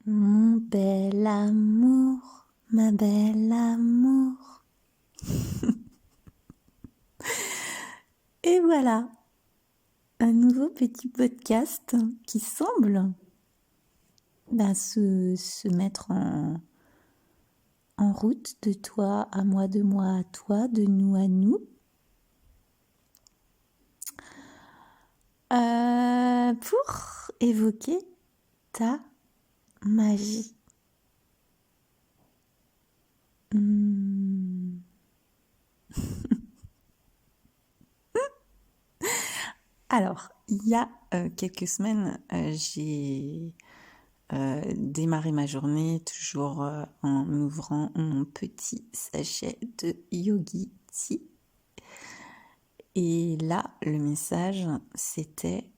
Mon bel amour, ma belle amour. Et voilà, un nouveau petit podcast qui semble se mettre en route de toi à moi, de moi à toi, de nous à nous. Pour évoquer ta magie. Hmm. Alors, il y a quelques semaines, j'ai démarré ma journée toujours en ouvrant mon petit sachet de Yogi Tea. Et là, le message, c'était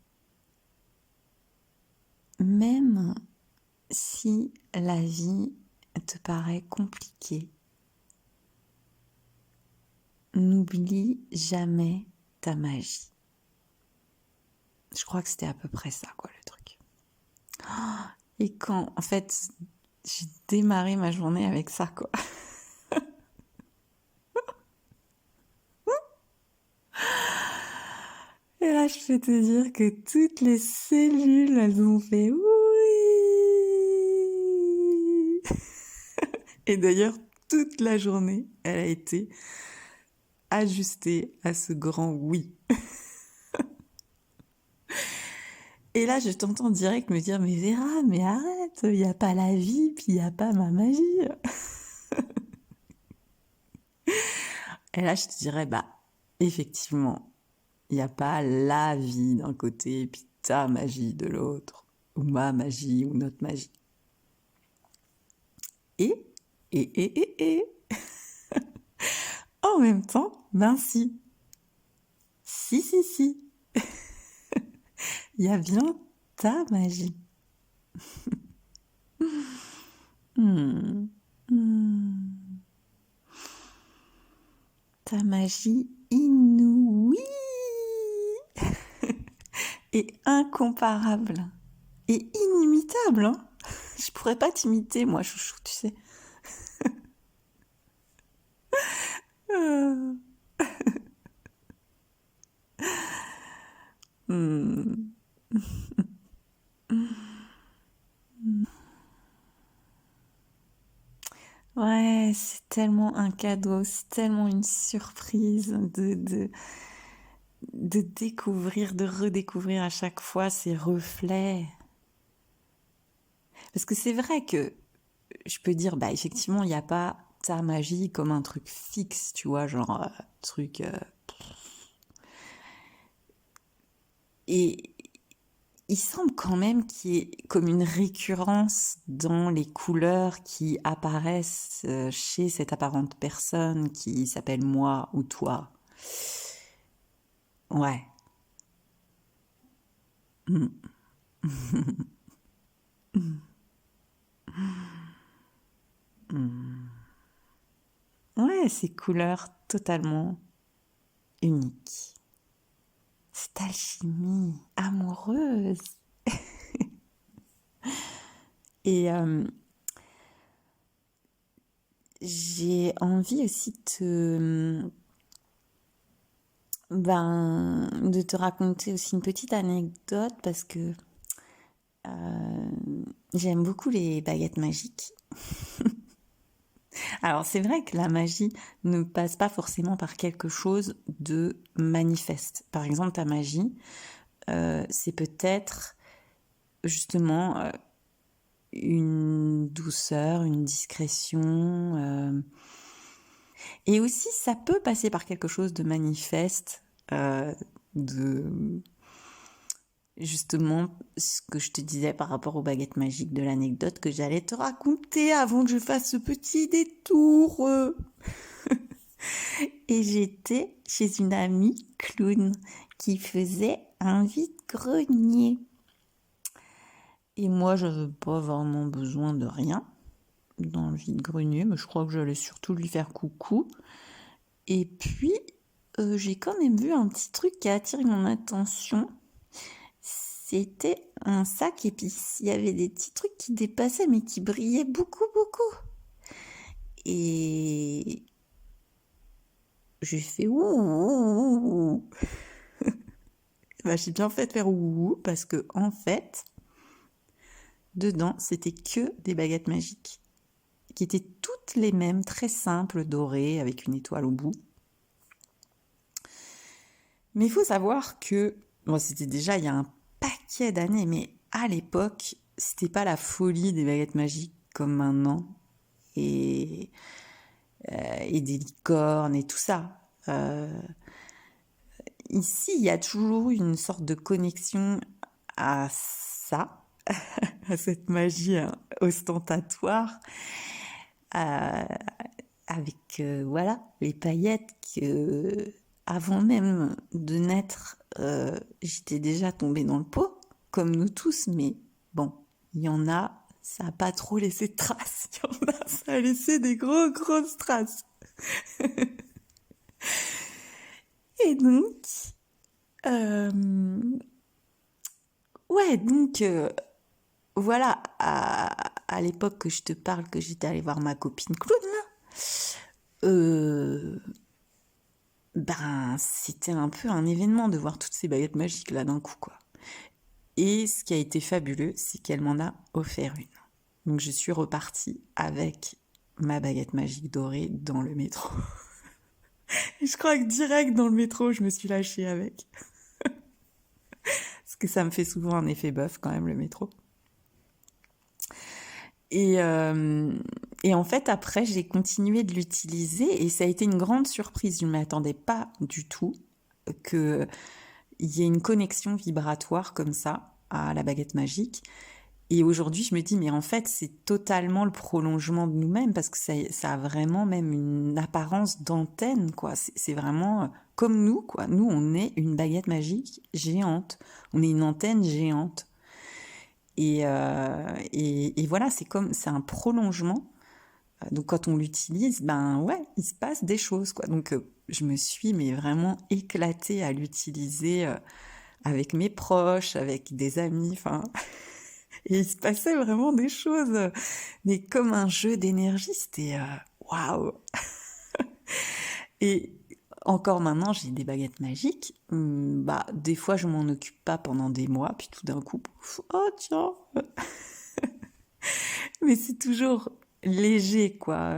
même si la vie te paraît compliquée, n'oublie jamais ta magie. Je crois que c'était à peu près ça, quoi, le truc. Et quand, en fait, j'ai démarré ma journée avec ça, quoi. Et là, je peux te dire que toutes les cellules, elles ont fait oui. Et d'ailleurs, toute la journée, elle a été ajustée à ce grand oui. Et là, je t'entends direct me dire, mais Vera, mais arrête, il n'y a pas la vie, puis il n'y a pas ma magie. Et là, je te dirais, bah, effectivement, il n'y a pas la vie d'un côté, puis ta magie de l'autre, ou ma magie, ou notre magie. Et, et. En même temps, ben si. Si. Il y a bien ta magie. Hmm. Hmm. Ta magie inouïe et incomparable et inimitable. Hein. Je pourrais pas t'imiter, moi, chouchou, tu sais. Euh. Hmm. Ouais, c'est tellement un cadeau, c'est tellement une surprise de découvrir, de redécouvrir à chaque fois ces reflets. Parce que c'est vrai que je peux dire, bah effectivement, il n'y a pas ta magie comme un truc fixe, tu vois, genre truc. Et il semble quand même qu'il y ait comme une récurrence dans les couleurs qui apparaissent chez cette apparente personne qui s'appelle moi ou toi. Ouais. Mm. Mm. Ouais, ces couleurs totalement uniques. Cette alchimie amoureuse. Et j'ai envie aussi de te raconter aussi une petite anecdote parce que j'aime beaucoup les baguettes magiques. Alors c'est vrai que la magie ne passe pas forcément par quelque chose de manifeste. Par exemple, ta magie, c'est peut-être justement une douceur, une discrétion. Et aussi, ça peut passer par quelque chose de manifeste, de justement ce que je te disais par rapport aux baguettes magiques de l'anecdote que j'allais te raconter avant que je fasse ce petit détour. Et j'étais chez une amie clown qui faisait un vide-grenier. Et moi, j'avais pas vraiment besoin de rien dans le vide-grenier, mais je crois que j'allais surtout lui faire coucou. Et puis, j'ai quand même vu un petit truc qui a attiré mon attention. c'était un sac épices. Il y avait des petits trucs qui dépassaient, mais qui brillaient beaucoup, beaucoup. Et j'ai fait ouh, ouh, ouh. Bah, j'ai bien fait de faire ouh, parce que en fait, dedans, c'était que des baguettes magiques, qui étaient toutes les mêmes, très simples, dorées, avec une étoile au bout. Mais il faut savoir que, bon, c'était déjà il y a un paquet d'années, mais à l'époque, c'était pas la folie des baguettes magiques comme maintenant, et, et des licornes et tout ça. Ici, il y a toujours eu une sorte de connexion à ça, à cette magie ostentatoire, à- avec voilà les paillettes que avant même de naître, j'étais déjà tombée dans le pot, comme nous tous, mais bon, il y en a, ça n'a pas trop laissé de traces. Il y en a, ça a laissé des grosses traces. Et donc, euh, ouais, donc voilà, à l'époque que je te parle, que j'étais allée voir ma copine Claude, là, ben, c'était un peu un événement de voir toutes ces baguettes magiques là d'un coup, quoi. Et ce qui a été fabuleux, c'est qu'elle m'en a offert une. Donc je suis repartie avec ma baguette magique dorée dans le métro. Et je crois que direct dans le métro, je me suis lâchée avec. Parce que ça me fait souvent un effet bœuf quand même, le métro. Et, euh, et en fait, après, j'ai continué de l'utiliser et ça a été une grande surprise. Je ne m'attendais pas du tout qu'il y ait une connexion vibratoire comme ça à la baguette magique. Et aujourd'hui, je me dis, mais en fait, c'est totalement le prolongement de nous-mêmes parce que ça a vraiment même une apparence d'antenne, quoi. C'est vraiment comme nous, quoi. Nous, on est une baguette magique géante. On est une antenne géante. Et voilà, c'est un prolongement. Donc quand on l'utilise, ben ouais, il se passe des choses, quoi. Donc je me suis mais vraiment éclatée à l'utiliser avec mes proches, avec des amis, enfin. Et il se passait vraiment des choses, mais comme un jeu d'énergie, c'était waouh. Et encore maintenant, j'ai des baguettes magiques. Bah, des fois, je m'en occupe pas pendant des mois, puis tout d'un coup, pouf, oh tiens. Mais c'est toujours léger, quoi.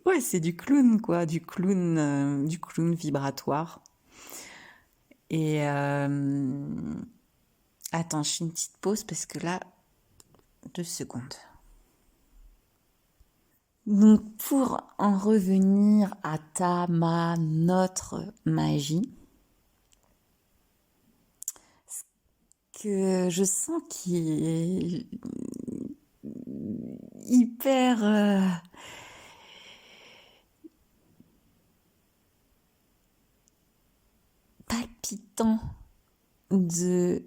Ouais, c'est du clown, quoi, du clown vibratoire. Et attends, je fais une petite pause parce que là, 2 secondes. Donc, pour en revenir à notre magie, ce que je sens qui est hyper palpitant de,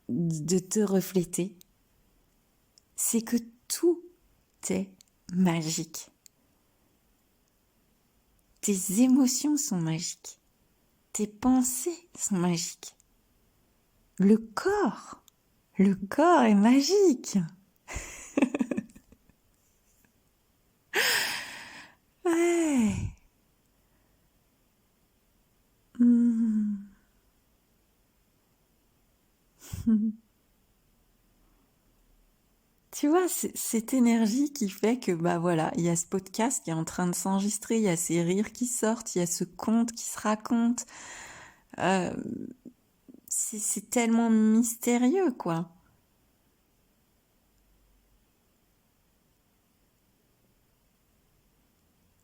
de te refléter, c'est que tout est magique. Tes émotions sont magiques. Tes pensées sont magiques. Le corps, le corps est magique. Ouais. Hmm. Tu vois, c'est cette énergie qui fait que, bah voilà, il y a ce podcast qui est en train de s'enregistrer, il y a ces rires qui sortent, il y a ce conte qui se raconte. Euh, c'est tellement mystérieux, quoi.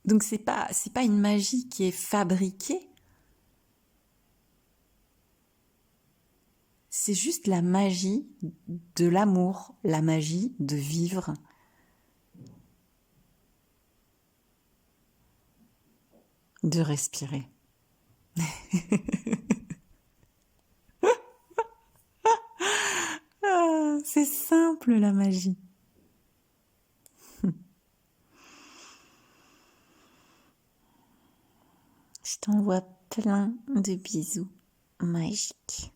Donc c'est pas une magie qui est fabriquée, c'est juste la magie de l'amour, la magie de vivre. De respirer. Ah, c'est simple la magie. Je t'envoie plein de bisous magiques.